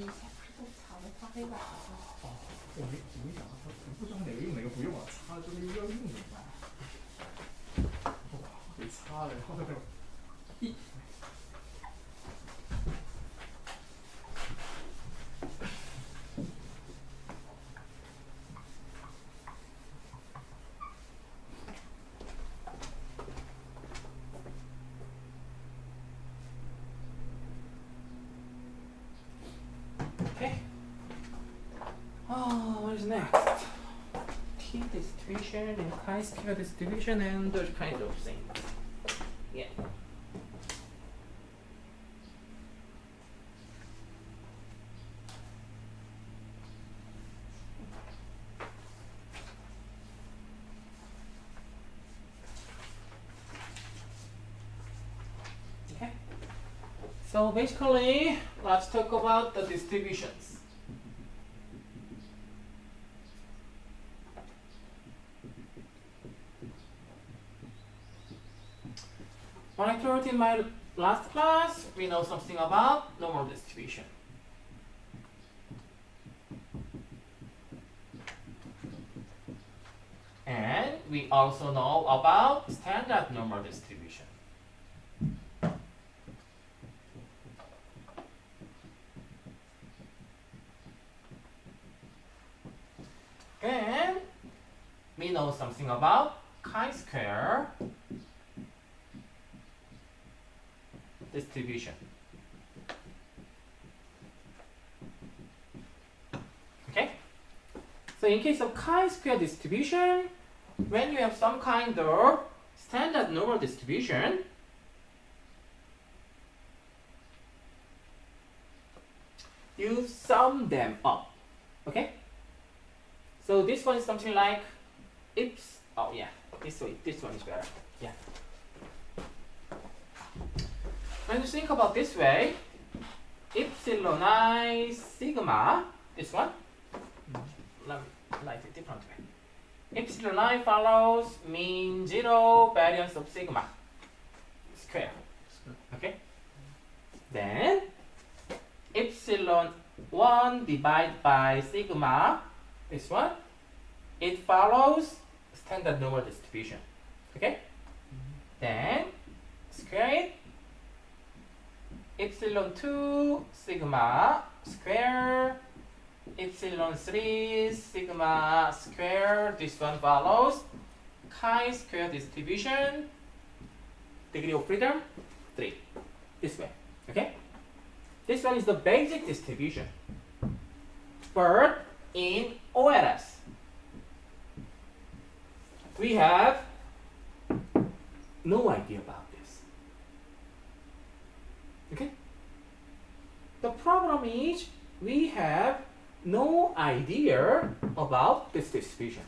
一下，这擦的太晚了。哦，我没想到它不知道哪个用哪个不用啊，擦了这个又要用怎么办？哇，给擦了，然后一。What is next? T distribution and chi-square distribution and those kind of things. Yeah. Okay. So basically, let's talk about the distributions. When I told in my last class, we know something about normal distribution. And we also know about standard normal distribution. And we know something about chi-square distribution. Okay? So in case of chi-square distribution, when you have some kind of standard normal distribution, you sum them up. Okay? So this one is something like oh yeah, this one is better. Yeah. When you think about this way, epsilon I sigma, this one, let me write it different way. Epsilon I follows mean zero variance of sigma square. Okay? Then epsilon 1 divided by sigma, this one, it follows standard normal distribution. Okay? Then square it. Epsilon 2 sigma square, epsilon 3 sigma square, this one follows chi-square distribution, degree of freedom 3, this way. Okay? This one is the basic distribution. But in OLS, we have no idea about this. Okay? The problem is we have no idea about this distribution.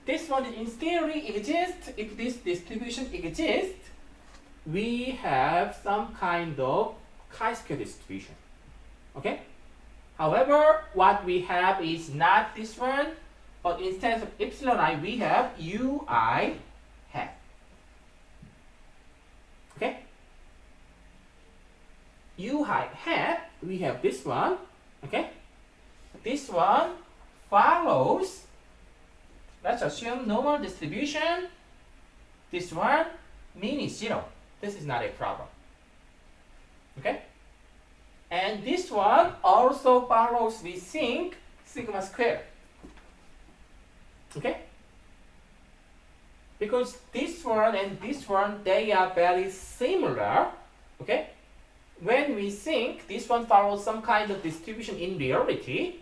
This one in theory exists. If this distribution exists, we have some kind of chi-square distribution. Okay? However, what we have is not this one, but instead of epsilon I, we have ui hat. Okay? U hat, we have this one. Okay? This one follows, let's assume normal distribution. This one, mean is 0. This is not a problem. Okay? And this one also follows, we think, sigma square. Okay? Because this one and this one, they are very similar. Okay? When we think this one follows some kind of distribution in reality,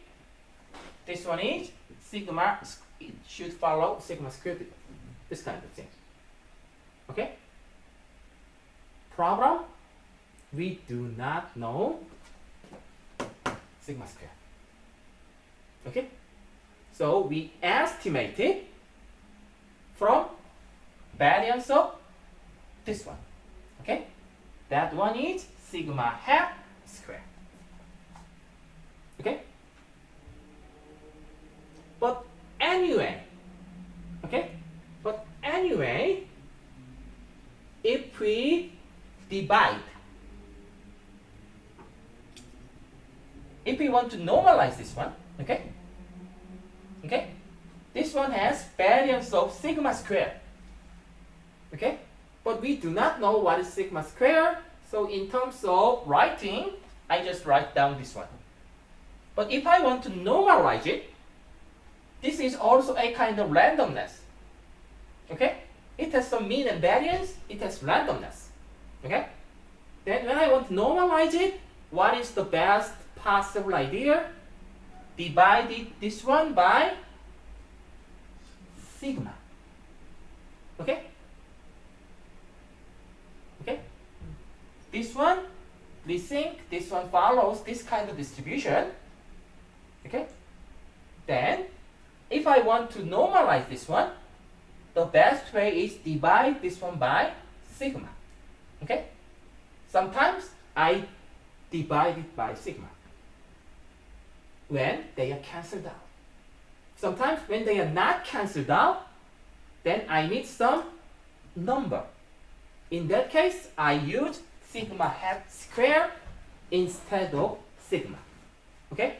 this one is sigma, it should follow sigma squared, this kind of thing. Okay? Problem? We do not know sigma squared. Okay? So we estimate it from variance of this one. Okay? That one is sigma hat square. Okay? But anyway, okay? But anyway, if we divide if we want to normalize this one, okay? Okay? This one has variance of sigma squared. Okay? But we do not know what is sigma squared, so in terms of writing, I just write down this one. But if I want to normalize it, this is also a kind of randomness. Okay? It has some mean and variance, it has randomness. Okay? Then when I want to normalize it, what is the best possible idea? Divide this one by sigma. Okay? Okay? This one, we think this one follows this kind of distribution. Okay? Then, if I want to normalize this one, the best way is divide this one by sigma. Okay? Sometimes I divide it by sigma when they are cancelled out. Sometimes when they are not cancelled out, then I need some number. In that case, I use sigma hat square instead of sigma. Okay?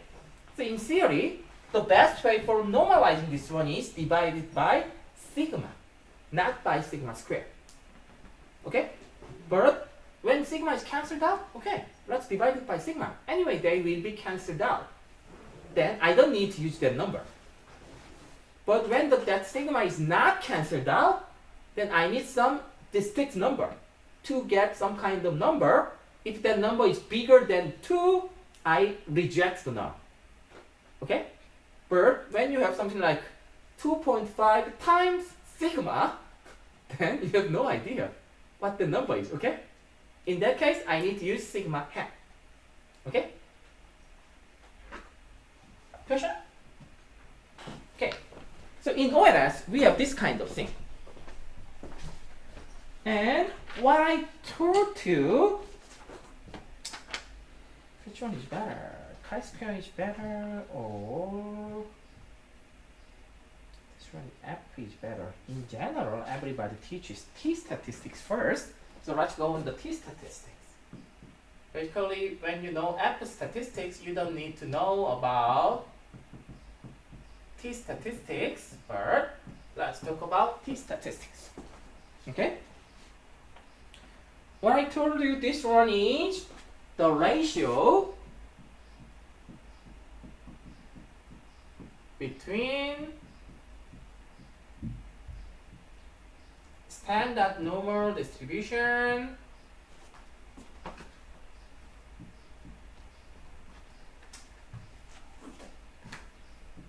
So in theory, the best way for normalizing this one is divided by sigma, not by sigma square. Okay? But when sigma is cancelled out, okay, let's divide it by sigma. Anyway, they will be cancelled out. Then I don't need to use that number. But when that sigma is not cancelled out, then I need some distinct number to get some kind of number. If that number is bigger than 2, I reject the null. Okay? But when you have something like 2.5 times sigma, then you have no idea what the number is. Okay? In that case, I need to use sigma hat. Okay? Question? Okay. So in ONS, we have this kind of thing. And what I told you, which one is better? Chi-square is better, or this one F is better? In general, everybody teaches t-statistics first. So let's go on the t-statistics. Basically, when you know F statistics, you don't need to know about t-statistics, but let's talk about t-statistics. Okay? What I told you, this one is the ratio between standard normal distribution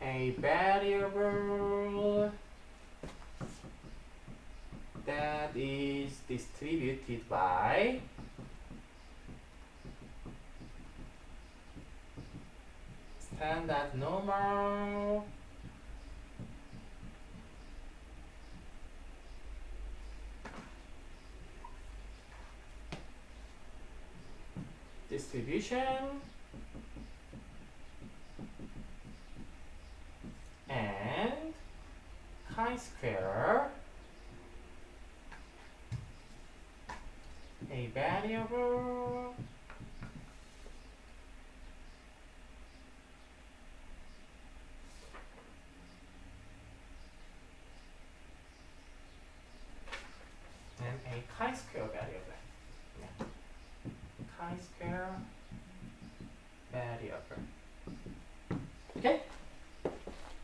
a variable that is distributed by standard normal distribution and chi-square a variable and a chi-square variable. Yeah. Chi-square variable. Okay?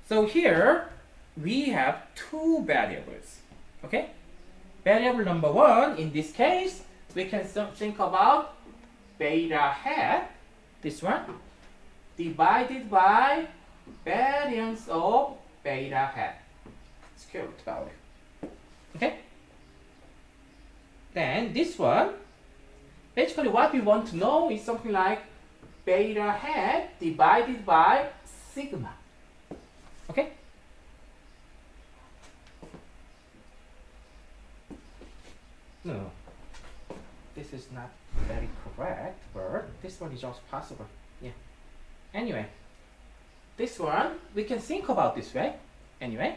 So here we have two variables. Okay? Variable number one, in this case, we can think about beta hat, this one, divided by variance of beta hat, square root value. Okay? Then this one, basically what we want to know is something like beta hat divided by sigma. Okay? No, this is not very correct, but this one is also possible. Yeah. Anyway, this one we can think about this way. Anyway,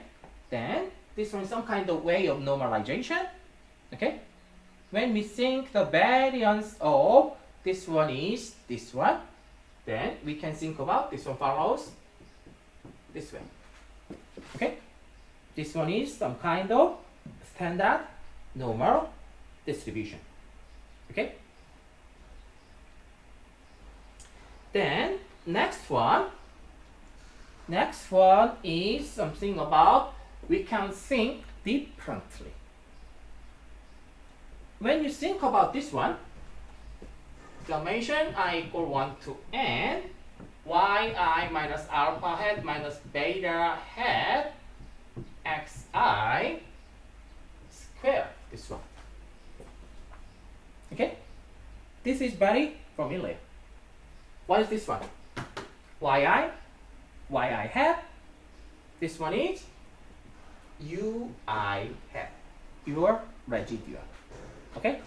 then this one is some kind of way of normalization. Okay? When we think the variance of this one is this one, then we can think about this one follows this way. Okay? This one is some kind of standard normal distribution. Okay? Then next one is something about we can think differently. When you think about this one, summation I equal 1 to n, yi minus alpha hat minus beta hat xi square, this one. Okay? This is very familiar. What is this one? yi hat. This one is ui hat, your residual. Okay?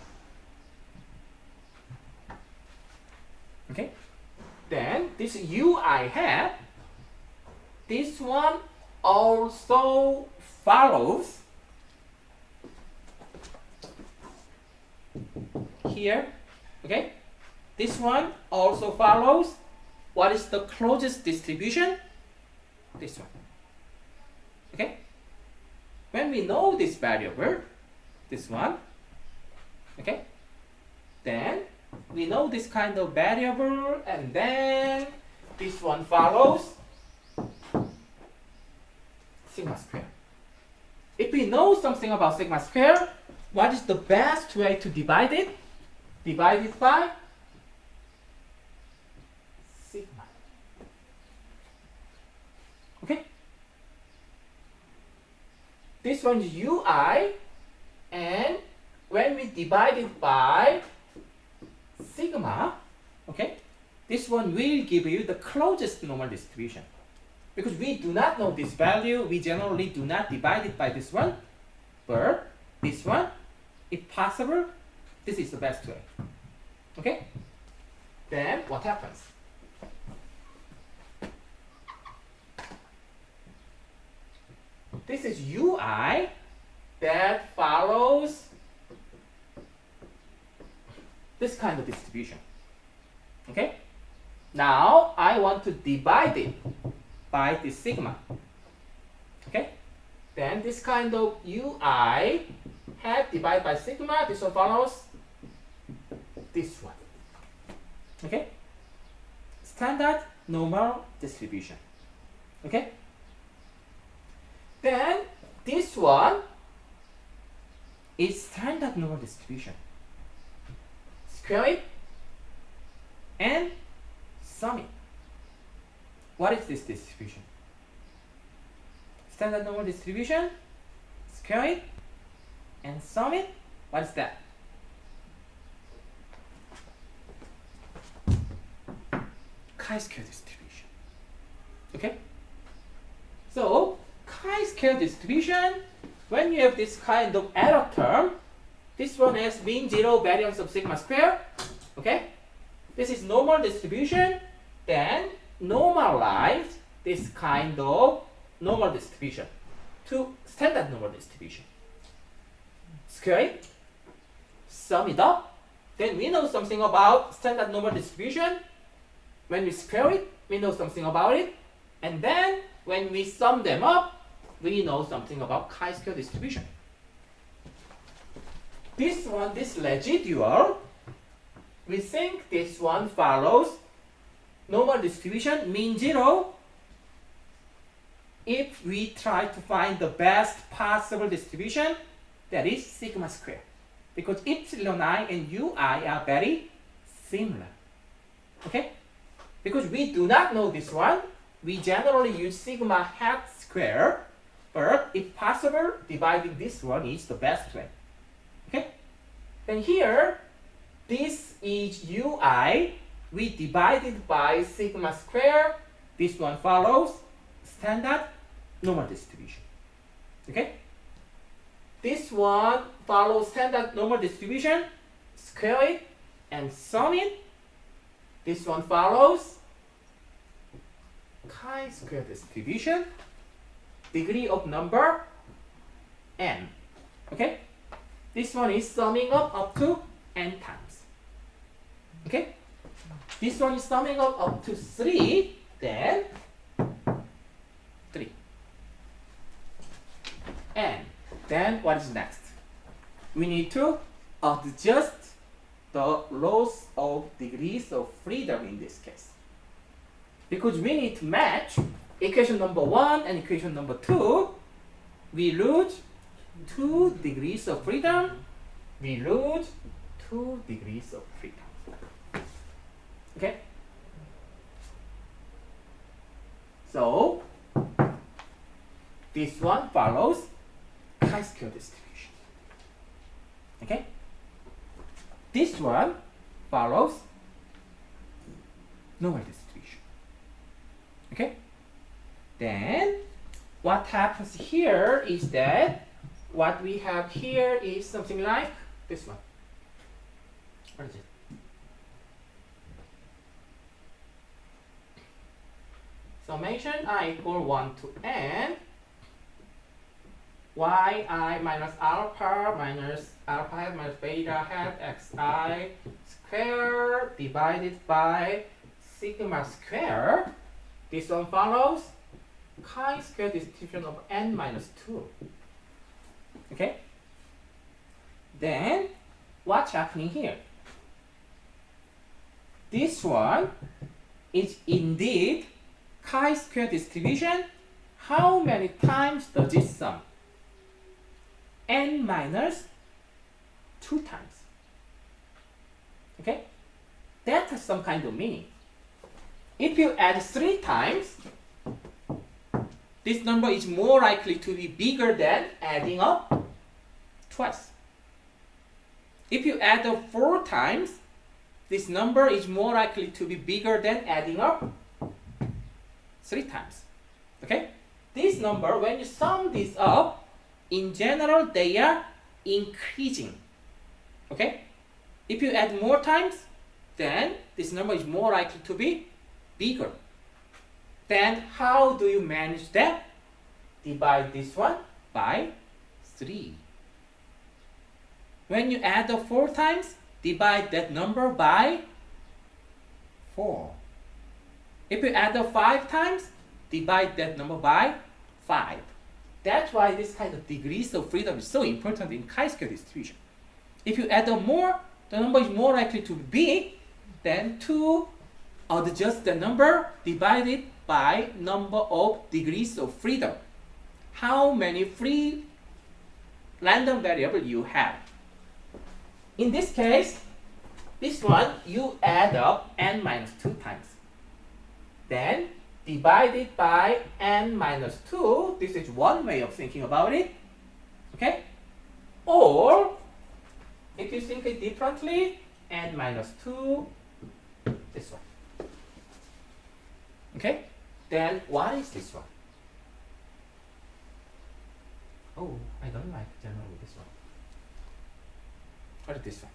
Okay? Then this ui hat, this one also follows here. Okay? This one also follows what is the closest distribution? This one. Okay? When we know this variable, this one, okay, then we know this kind of variable, and then this one follows sigma square. If we know something about sigma square, what is the best way to divide it? Divide it by sigma. Okay? This one is ui, and when we divide it by sigma, okay, this one will give you the closest normal distribution. Because we do not know this value, we generally do not divide it by this one, but this one, if possible, this is the best way. Okay? Then what happens? This is ui that follows this kind of distribution. Okay? Now I want to divide it by this sigma. Okay? Then this kind of ui hat divided by sigma, this one follows this one. Okay? Standard normal distribution. Okay? Then this one is standard normal distribution. Square it and sum it. What is this distribution? Standard normal distribution, square it and sum it. What is that? Chi-square distribution. Okay? So, chi-square distribution, when you have this kind of error term, this one has mean zero variance of sigma square. Okay? This is normal distribution. Then normalize this kind of normal distribution to standard normal distribution. Square it, sum it up. Then we know something about standard normal distribution. When we square it, we know something about it. And then when we sum them up, we know something about chi-square distribution. This one, this residual, we think this one follows normal distribution, mean zero, if we try to find the best possible distribution, that is sigma square. Because epsilon I and ui are very similar. Okay? Because we do not know this one, we generally use sigma hat square, but if possible, dividing this one is the best way. Okay? Then here, this is ui, we divide it by sigma square, this one follows standard normal distribution. Okay? This one follows standard normal distribution, square it and sum it. This one follows chi-square distribution, degree of number n. Okay? This one is summing up to n times. Okay? this one is summing up to 3, then 3. And then what is next? We need to adjust the laws of degrees of freedom in this case. Because we need to match equation number 1 and equation number 2, we lose 2 degrees of freedom. We lose 2 degrees of freedom. Okay? So, this one follows chi-square distribution. Okay? This one follows normal distribution. Okay? Then, what happens here is that what we have here is something like this one. What is it? Summation I equal 1 to n yi minus alpha hat minus beta hat xi square divided by sigma square. This one follows chi-square distribution of n minus 2. Okay? Then, what's happening here? This one is indeed chi-square distribution. How many times does it sum? N minus 2 times. Okay? That has some kind of meaning. If you add 3 times, this number is more likely to be bigger than adding up twice. If you add up 4 times, this number is more likely to be bigger than adding up 3 times. Okay? This number, when you sum this up, in general, they are increasing. Okay? If you add more times, then this number is more likely to be bigger. Then how do you manage that? Divide this one by 3. When you add up 4 times, divide that number by 4. If you add up 5 times, divide that number by 5. That's why this kind of degrees of freedom is so important in chi-square distribution. If you add up more, the number is more likely to be big than to adjust the number divided by number of degrees of freedom. How many free random variables you have. In this case, this one you add up n minus 2 times. Then divide it by n minus 2. This is one way of thinking about it. Okay? Or, if you think it differently, n minus 2, this one. Okay? Then what is this one? Oh, I don't like generally this one. What is this one?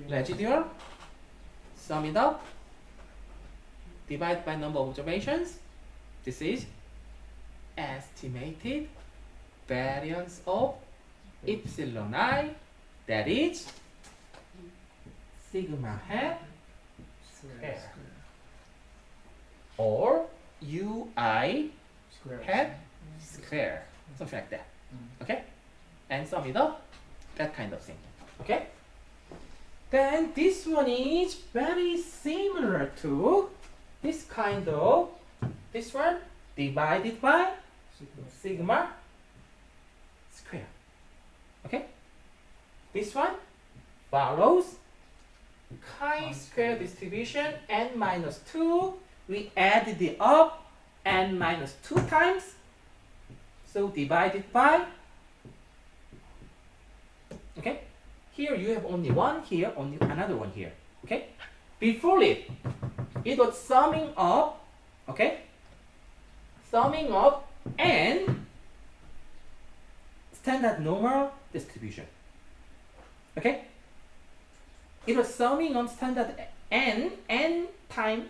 Residual, sum it up, divide by number of observations. This is estimated variance of epsilon I, that is sigma hat square, or ui hat square, something like that. Okay? And sum it up, that kind of thing. Okay? Then this one is very similar to this kind of, this one divided by sigma square. Okay? This one follows chi-square distribution n minus 2. We added it up n minus 2 times. So divided by, okay? Here you have only one here, only another one here. Okay? Before it was summing up, okay? Summing up and standard normal distribution. Okay? It was summing on standard n time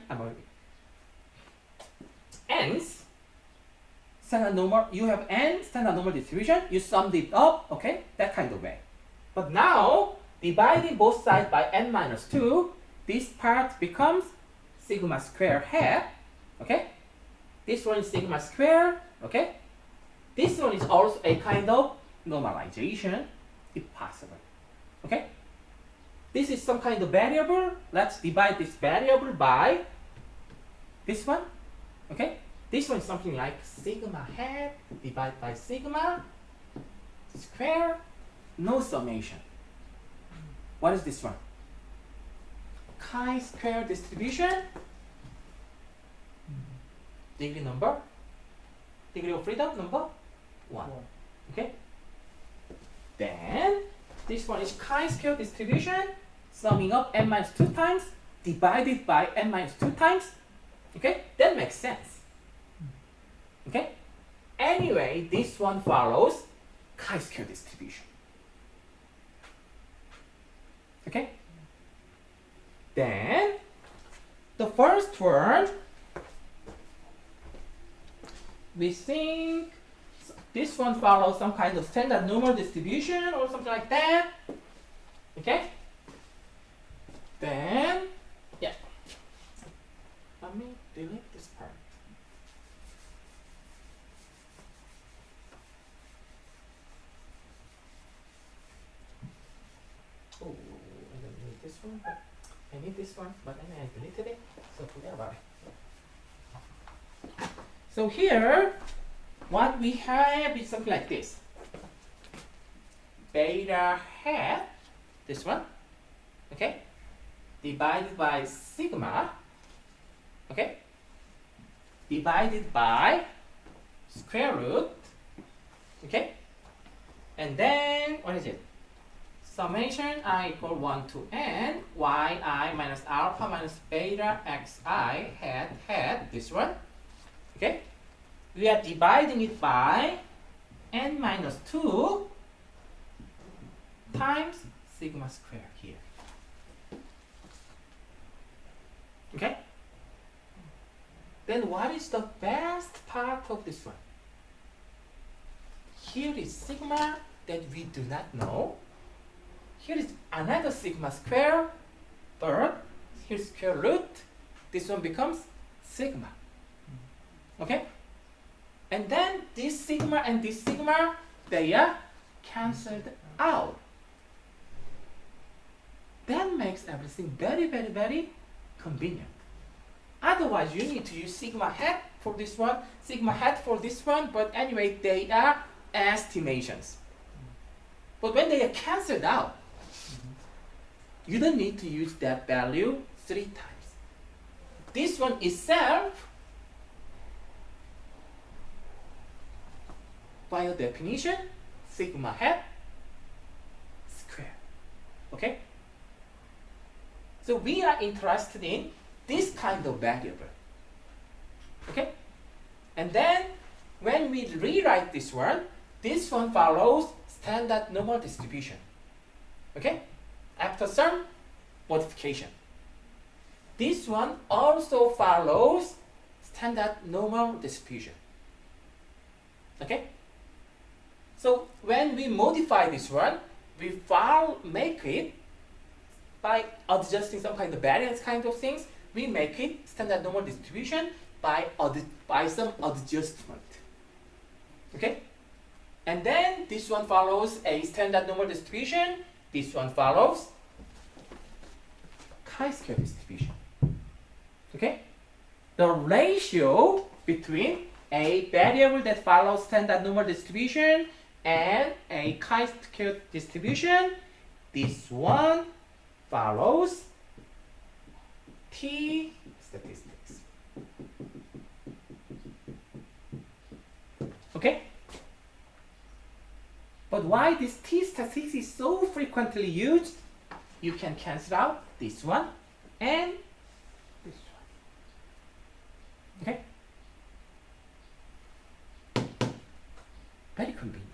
n's standard normal. You have n standard normal distribution. You summed it up. Okay? That kind of way. But now, dividing both sides by n minus 2, this part becomes sigma square hat. Okay? This one is sigma square. Okay? This one is also a kind of normalization, if possible. Okay? This is some kind of variable. Let's divide this variable by this one. Okay? This one is something like sigma hat divided by sigma square, no summation. What is this one? Chi-square distribution. Degree number? Degree of freedom number? 1. Okay? Then, this one is chi-square distribution, summing up n minus 2 times, divided by n minus 2 times. Okay? That makes sense. Okay? Anyway, this one follows chi-square distribution. Okay? Then, the first one, we think this one follows some kind of standard normal distribution or something like that. Okay? Then, yeah. Let me delete this part. Oh, I don't need this one, but I need this one, but then I deleted it, so forget about it. So here, what we have is something like this. Beta hat, this one, okay, divided by sigma, okay, divided by square root, okay, and then, what is it? Summation I equal 1 to n yi minus alpha minus beta xi hat, this one, okay. We are dividing it by n minus 2 times sigma square here. Okay? Then what is the best part of this one? Here is sigma that we do not know. Here is another sigma square, but here's square root. This one becomes sigma. Okay? And then this sigma and this sigma, they are cancelled out. That makes everything very, very, very convenient. Otherwise, you need to use sigma hat for this one, sigma hat for this one, but anyway, they are estimations. But when they are cancelled out, you don't need to use that value 3 times. This one itself, by definition, sigma hat square. Okay? So we are interested in this kind of variable. Okay? And then when we rewrite this one follows standard normal distribution. Okay? After some modification. This one also follows standard normal distribution. Okay? So when we modify this one, we make it by adjusting some kind of variance kind of things. We make it standard normal distribution by some adjustment. Okay? And then this one follows a standard normal distribution. This one follows chi-square distribution. Okay? The ratio between a variable that follows standard normal distribution and a chi-square distribution, this one follows t statistics. Okay? But why this t statistics is so frequently used? You can cancel out this one and this one. Okay? Very convenient.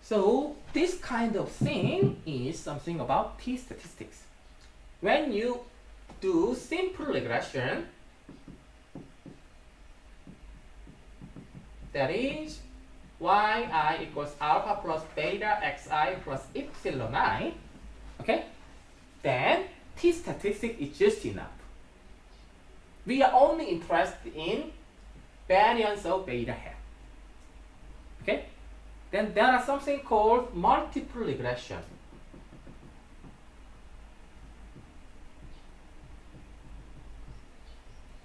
So this kind of thing is something about t statistics. When you do simple regression, that is yi equals alpha plus beta xi plus epsilon I, okay, then t statistic is just enough. We are only interested in variance of beta hat. Okay? Then there are something called multiple regression.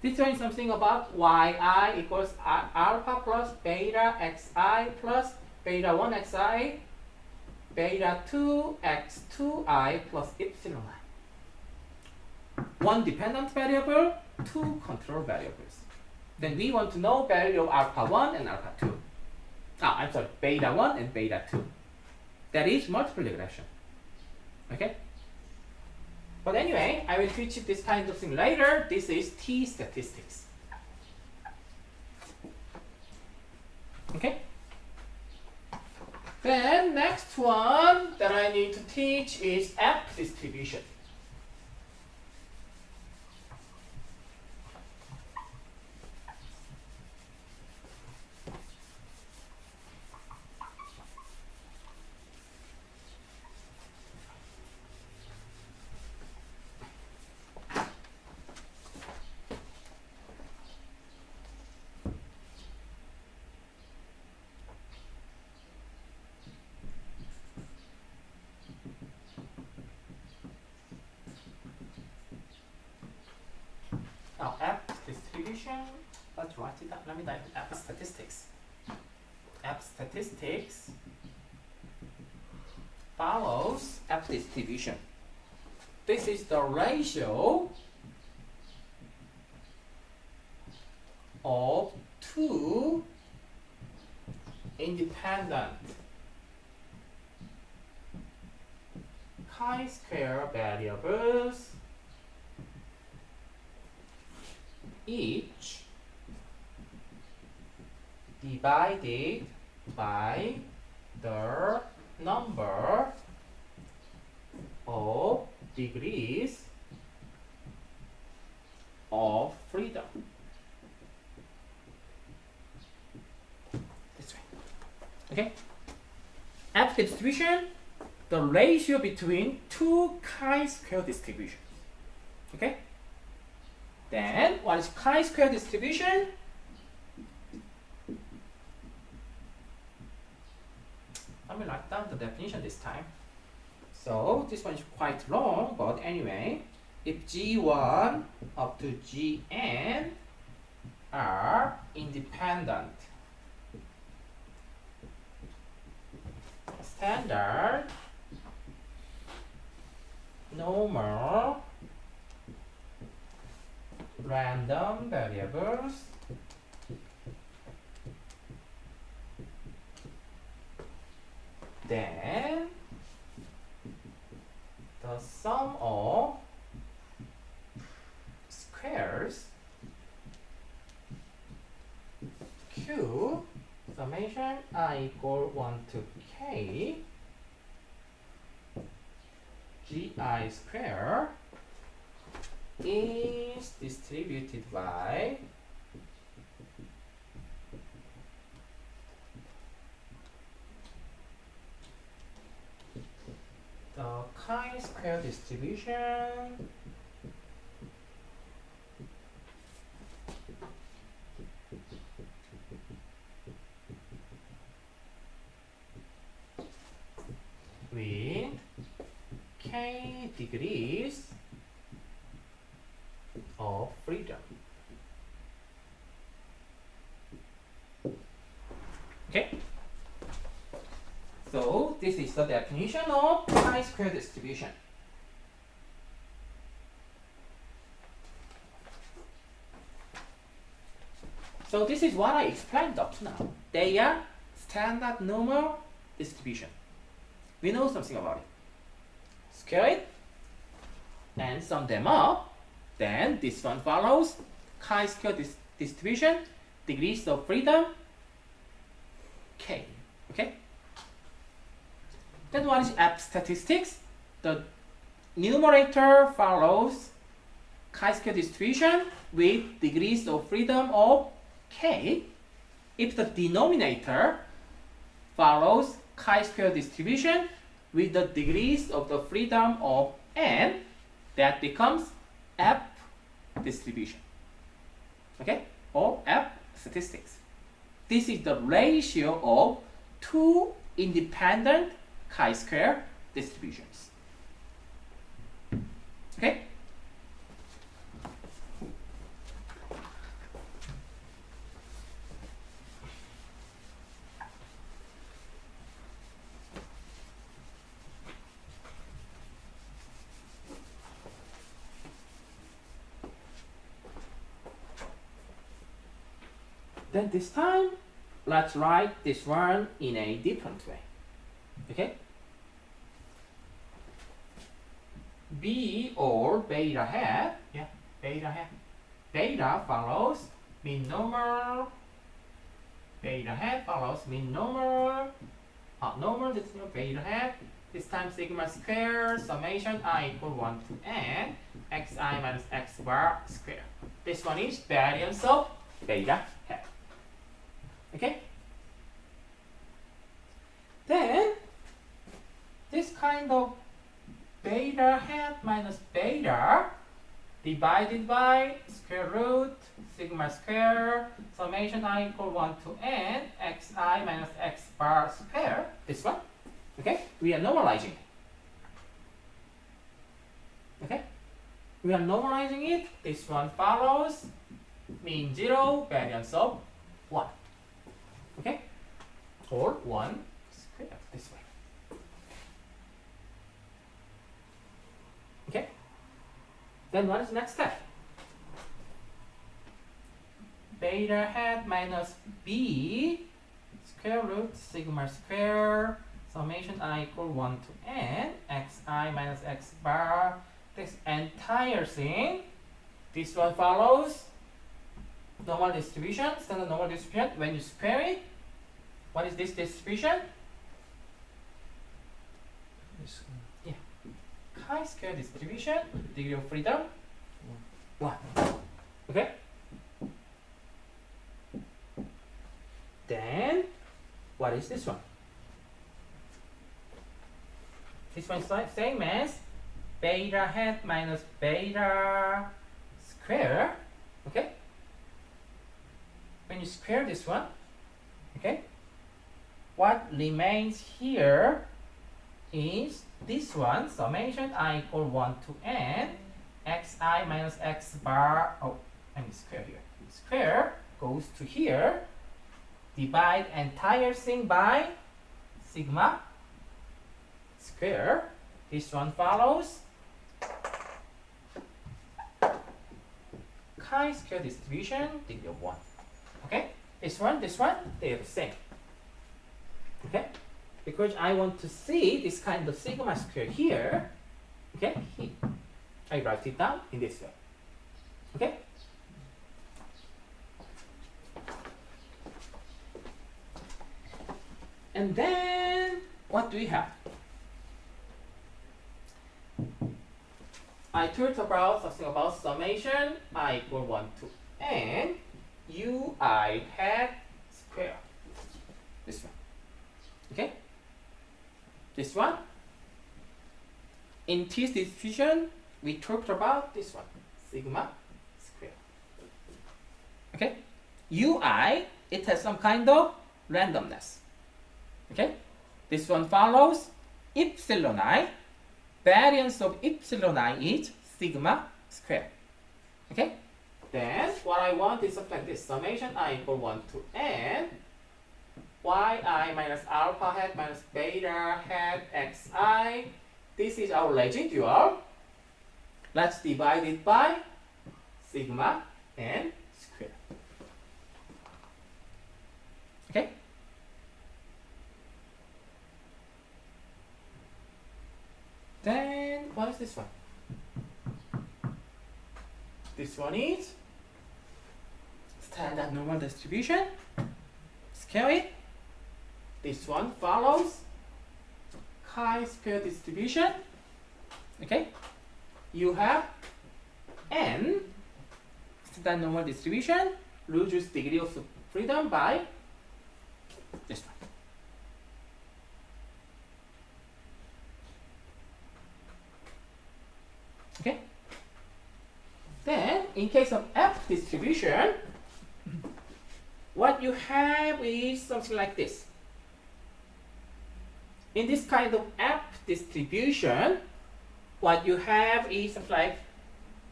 This one is something about yi equals alpha plus beta xi plus beta 1 xi beta 2 x2i plus epsilon I. One dependent variable, two control variables. Then we want to know value of alpha 1 and alpha 2. I'm sorry, beta 1 and beta 2. That is multiple regression. Okay? But anyway, I will teach you this kind of thing later. This is t statistics. Okay? Then next one that I need to teach is F distribution. Now F distribution, let's write it down. Let me type F statistics. F statistics follows F distribution. This is the ratio of two independent chi-square variables, each divided by the number of degrees of freedom. This way. Okay? F distribution, the ratio between two chi-square distributions. Okay? Then, what is chi-square distribution? Let me write down the definition this time. So, this one is quite long, but anyway, if G1 up to Gn are independent, standard, normal, random variables, then the sum of squares q summation I equal 1 to k gi square is distributed by the chi-square distribution with k degrees of freedom. Okay? So this is the definition of chi-square distribution. So this is what I explained up to now. They are standard normal distribution. We know something about it. Square it and sum them up. Then this one follows chi-square distribution, degrees of freedom, k. Okay? Then what is F statistics? The numerator follows chi-square distribution with degrees of freedom of k. If the denominator follows chi-square distribution with the degrees of the freedom of n. That becomes F distribution. Okay? Or F statistics. This is the ratio of two independent chi-square distributions. Okay? Then this time, let's write this one in a different way. Okay? B or beta hat, beta hat. Beta follows mean normal. Beta hat follows mean normal. Normal, this is beta hat. This time sigma square summation I equal 1 to n xi minus x bar square. This one is variance of beta hat. Okay? Then this kind of beta hat minus beta divided by square root sigma square summation I equal 1 to n xi minus x bar square. This one. Okay? We are normalizing it. Okay? We are normalizing it. This one follows mean 0, variance of 1. Okay? Or 1 square this way. Okay? Then what is the next step? Beta hat minus b square root sigma square summation I equal 1 to n xi minus x bar. This entire thing, this one follows normal distribution, standard normal distribution. When you square it, what is this distribution? Yeah. Chi-square distribution, degree of freedom, 1. Okay? Then, what is this one? This one is same as beta hat minus beta square. Okay? When you square this one, okay, what remains here is this one, summation I equal 1 to n xi minus x bar, let me square here. Square goes to here, divide entire thing by sigma square. This one follows chi-square distribution, degree of 1. Okay? This one, they are the same. Okay? Because I want to see this kind of sigma square here. Okay? I write it down in this way. Okay? And then, what do we have? I talked about something about summation I equal 1 to n ui hat square. This one. Okay? This one. In T's distribution, we talked about this one, sigma square. Okay? Ui, it has some kind of randomness. Okay? This one follows epsilon I. Variance of epsilon I is sigma square. Okay? Then what I want is something like this. Summation I equal 1 to n yi minus alpha hat minus beta hat xi. This is our residual. Let's divide it by sigma n square. Okay? Then what is this one? This one is standard normal distribution. Scale it. This one follows chi-square distribution. Okay? You have n standard normal distribution, reduce degree of freedom by this one. in case of F distribution, what you have is something like this. In this kind of F distribution, what you have is something like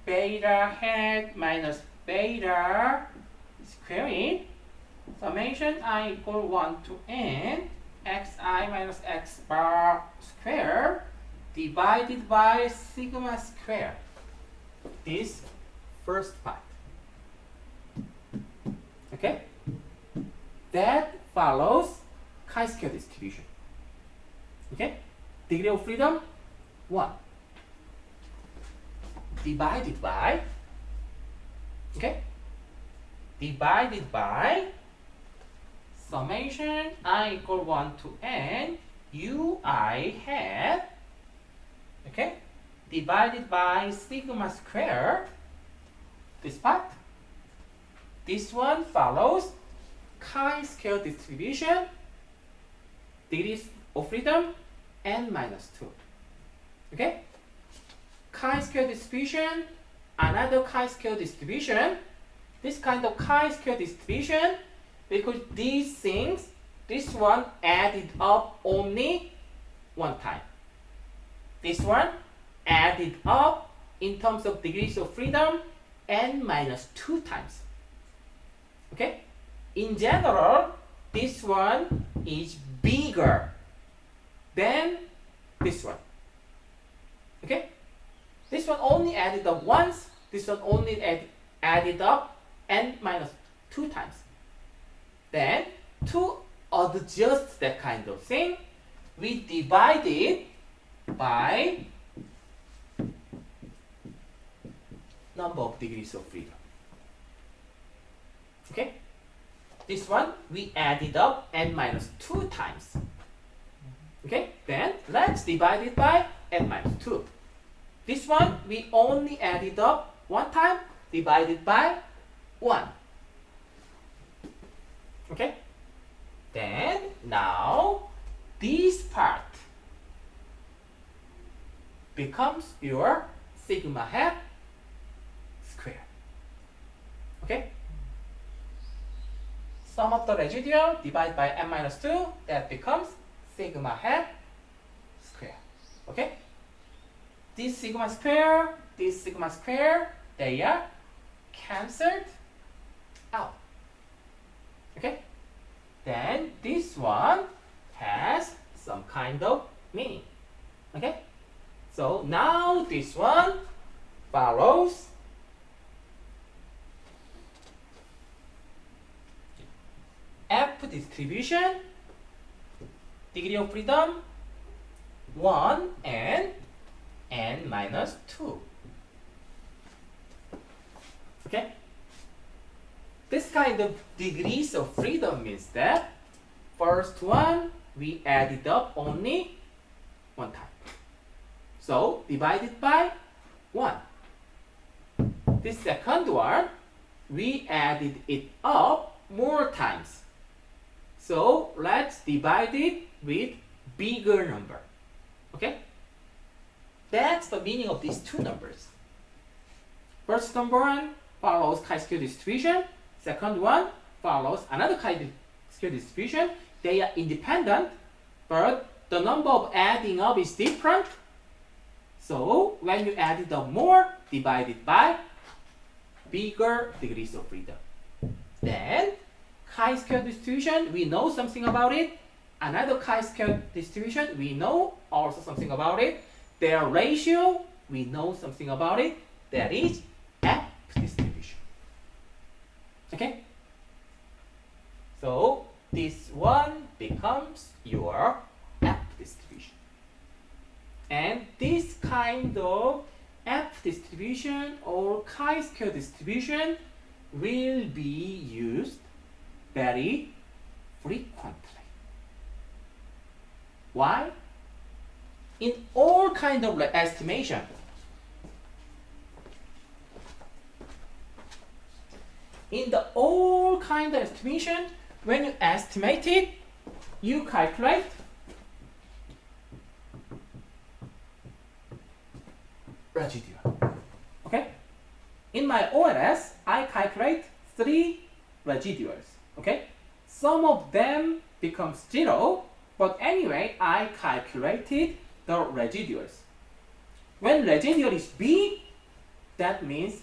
beta hat minus beta squaring summation I equal 1 to n xi minus x bar square divided by sigma square. This first part. Okay? That follows chi-square distribution. Okay? Degree of freedom 1 divided by, okay, divided by summation I equal 1 to n ui hat, okay, divided by sigma square, this part. This one follows chi-square distribution, degrees of freedom n minus 2. Okay? Chi-square distribution, another chi-square distribution. This kind of chi-square distribution, because these things, this one added up only one time. This one added up in terms of degrees of freedom n minus 2 times. Okay? In general, this one is bigger than this one. Okay? This one only added up once, this one only added up n minus 2 times. Then, to adjust that kind of thing, we divide it by number of degrees of freedom. Okay? This one, we added up n minus 2 times. Okay? Then, let's divide it by n minus 2. This one, we only added up one time, divided by 1. Okay? Then, now, this part becomes your sigma hat square. Okay? Sum of the residual divided by n minus 2, that becomes sigma hat square. Okay? This sigma square, they are cancelled out. Okay? Then this one has some kind of meaning. Okay? So now this one follows F distribution, degree of freedom 1 and n minus 2. Okay? This kind of degrees of freedom means that first one we added up only one time. So divided by 1. This second one we added it up more times. So let's divide it with bigger number. Okay? That's the meaning of these two numbers. First number one follows chi-square distribution. Second one follows another chi-square distribution. They are independent, but the number of adding up is different. So when you add it up more, divide it by bigger degrees of freedom. Then chi-square distribution, we know something about it. Another chi-square distribution, we know also something about it. Their ratio, we know something about it. That is F distribution. Okay? So this one becomes your F distribution. And this kind of F distribution or chi-square distribution will be used very frequently. Why? In all kind of estimation, in the all kind of estimation, when you estimate it, you calculate residual. Okay? in my ONS, I calculate 3 residuals. Okay, some of them becomes 0, but anyway, I calculated the residuals. When residual is big, that means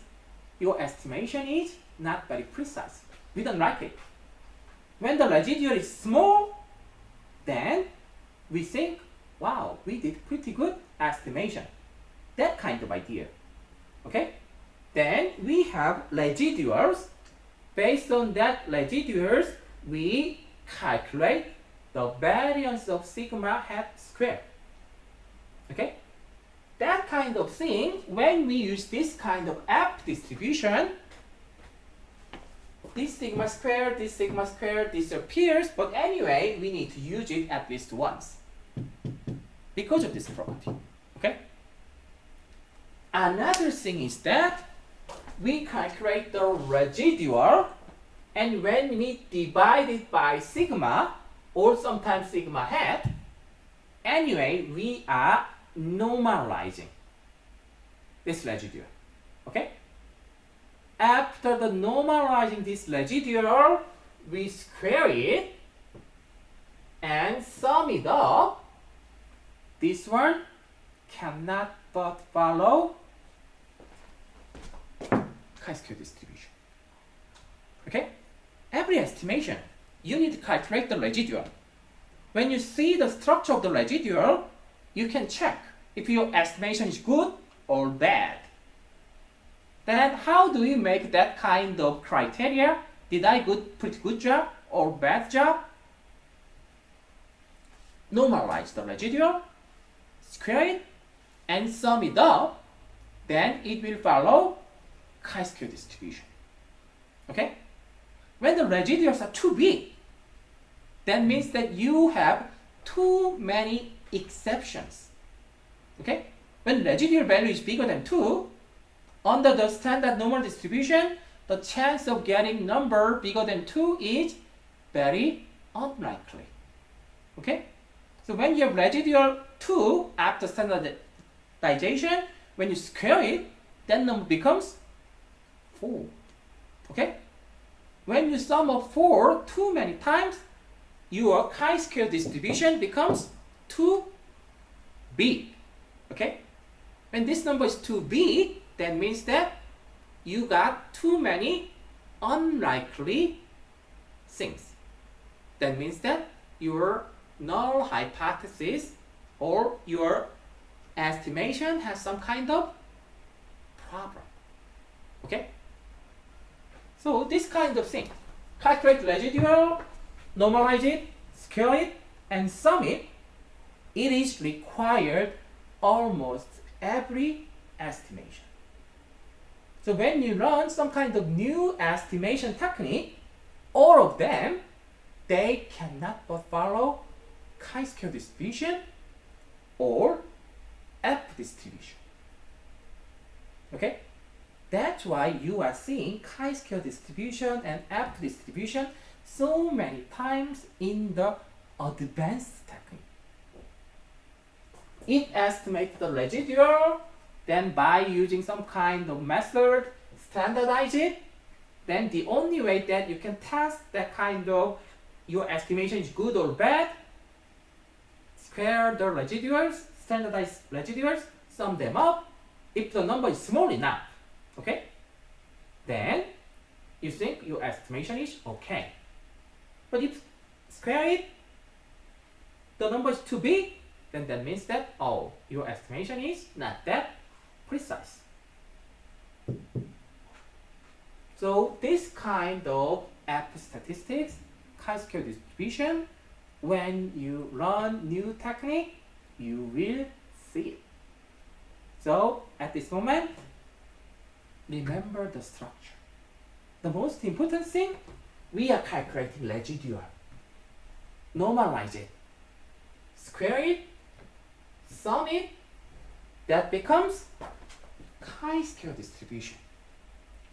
your estimation is not very precise. We don't like it. When the residual is small, then we think, wow, we did pretty good estimation. That kind of idea. Okay? Then we have residuals. Based on that residuals, we calculate the variance of sigma hat square. Okay? That kind of thing, when we use this kind of apt distribution, this sigma square disappears, but anyway, we need to use it at least once because of this property. Okay? Another thing is that we calculate the residual, and when we divide it by sigma, or sometimes sigma hat, anyway, we are normalizing this residual. Okay? After the normalizing this residual, we square it and sum it up. This one cannot but follow chi-square distribution. Okay? Every estimation, you need to calculate the residual. When you see the structure of the residual, you can check if your estimation is good or bad. Then how do you make that kind of criteria? Did I do pretty good job or bad job? Normalize the residual, square it, and sum it up. Then it will follow chi-square distribution. Okay? When the residuals are too big, that means that you have too many exceptions. Okay? When residual value is bigger than 2, under the standard normal distribution, the chance of getting number bigger than 2 is very unlikely. Okay? So when you have residual 2 after standardization, when you square it, that number becomes 4. Okay? When you sum up 4 too many times, your chi-square distribution becomes too big. Okay? When this number is too big, that means that you got too many unlikely things. That means that your null hypothesis or your estimation has some kind of problem. Okay? So this kind of thing, calculate residual, normalize it, scale it, and sum it, it is required almost every estimation. So when you learn some kind of new estimation technique, all of them, they cannot but follow chi-square distribution or F distribution. Okay? That's why you are seeing chi-square distribution and F distribution so many times in the advanced technique. It estimates the residual, then by using some kind of method, standardize it. Then the only way that you can test that kind of your estimation is good or bad, square the residuals, standardize residuals, sum them up. If the number is small enough, okay, then you think your estimation is okay. But if square it, the number is too big, then that means that, oh, your estimation is not that precise. So this kind of F statistics, chi-square distribution, when you learn new technique, you will see it. So at this moment, remember the structure. The most important thing, we are calculating residual. Normalize it. Square it, sum it, that becomes chi-square distribution.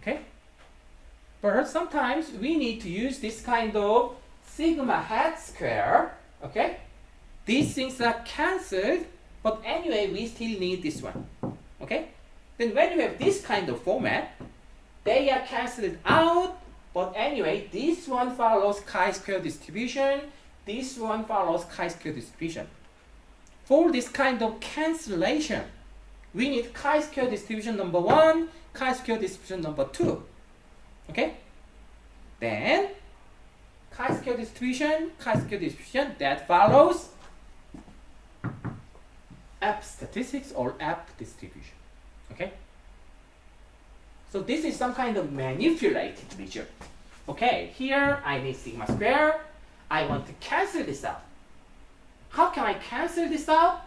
Okay? But sometimes we need to use this kind of sigma hat square. Okay? These things are cancelled, but anyway, we still need this one. Okay? Then when you have this kind of format, They are cancelled out, but anyway, this one follows chi-square distribution, this one follows chi-square distribution. For this kind of cancellation, we need chi-square distribution number 1, chi-square distribution number 2. Okay? Then, chi-square distribution that follows F statistics or F distribution. Okay? So this is some kind of manipulated result. Okay, here I need sigma square. I want to cancel this out. How can I cancel this out?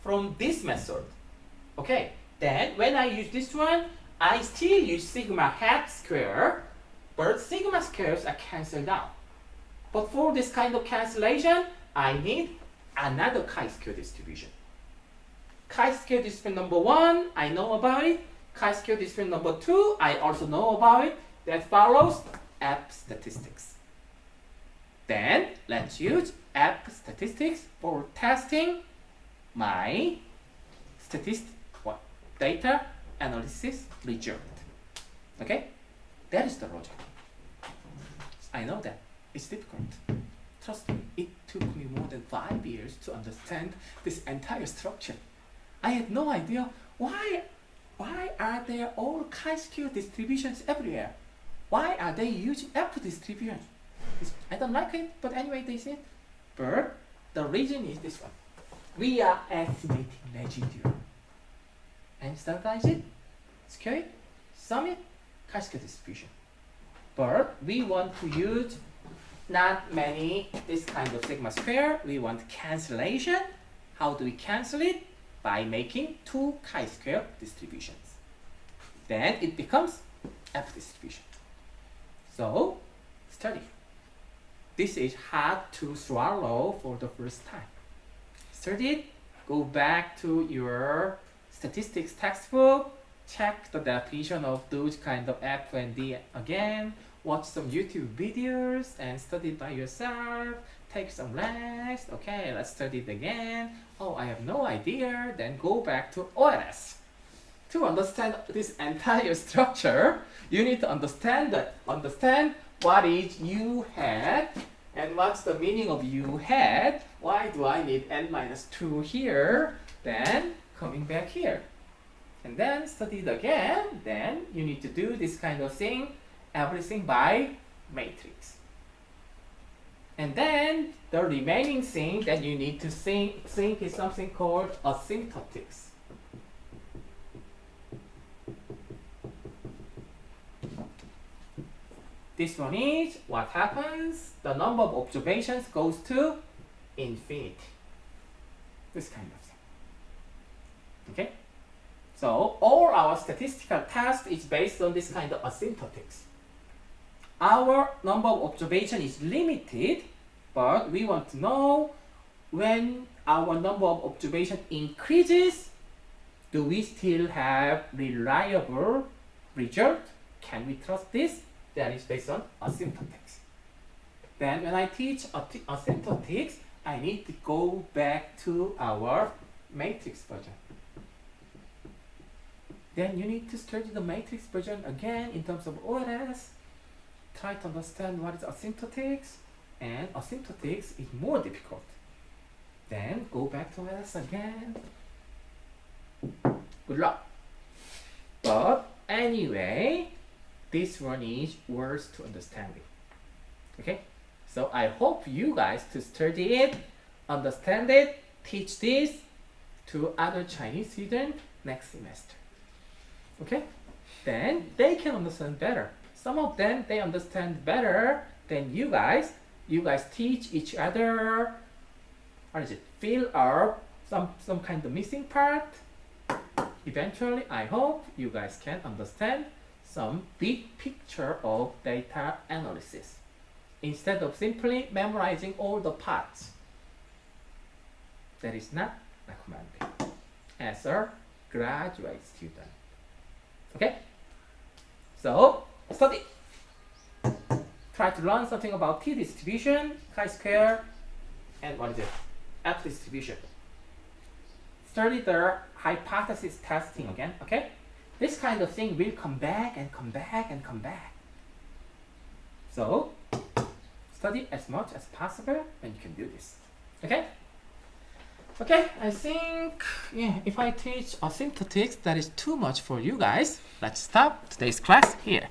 From this method. Okay, then when I use this one, I still use sigma hat square, but sigma squares are cancelled out. But for this kind of cancellation, I need another chi-square distribution. Chi-square distribution number 1, I know about it. Chi-square distribution number 2, I also know about it. That follows F statistics. Then let's use F statistics for testing my data analysis result. Okay? That is the logic. I know that. It's difficult. Trust me, it took me more than 5 years to understand this entire structure. I had no idea why are there all chi-square distributions everywhere? Why are they using F distribution? I don't like it, but anyway, they said. But the reason is this one. We are estimating residual. And standardize it, square it, sum it, chi-square distribution. But we want to use not many this kind of sigma square. We want cancellation. How do we cancel it? By making 2 chi-square distributions. Then it becomes F distribution. So, study. This is hard to swallow for the first time. Study it, go back to your statistics textbook, check the definition of those kind of F and D again, watch some YouTube videos and study by yourself, take some rest. Okay, let's study it again. Oh, I have no idea. Then go back to OLS. To understand this entire structure, you need to understand what is U hat and what's the meaning of U hat. Why do I need n-2 here? Then coming back here. And then study it again. Then you need to do this kind of thing, everything by matrix. And then the remaining thing that you need to think is something called asymptotics. This one is what happens, the number of observations goes to infinity. This kind of thing. Okay? So all our statistical test is based on this kind of asymptotics. Our number of observation is limited, but we want to know when our number of observation increases, do we still have reliable result? Can we trust this? That is based on asymptotics. Then when I teach asymptotics, I need to go back to our matrix version. Then you need to study the matrix version again in terms of OLS. Try to understand what is asymptotics, and asymptotics is more difficult. Then go back to OLS again. Good luck. But anyway, this one is worth to understand it. Okay? So I hope you guys to study it, understand it, teach this to other Chinese students next semester. Okay? Then they can understand better. Some of them, they understand better than you guys. You guys teach each other, fill up some kind of missing part. Eventually, I hope you guys can understand some big picture of data analysis instead of simply memorizing all the parts. That is not recommended as a graduate student. Okay? So, study. Try to learn something about T distribution, chi-square, and what is it? F distribution. Study the hypothesis testing again, okay? this kind of thing will come back and come back and come back. So study as much as possible and you can do this. Okay? Okay, I think if I teach asymptotics that is too much for you guys. Let's stop today's class here.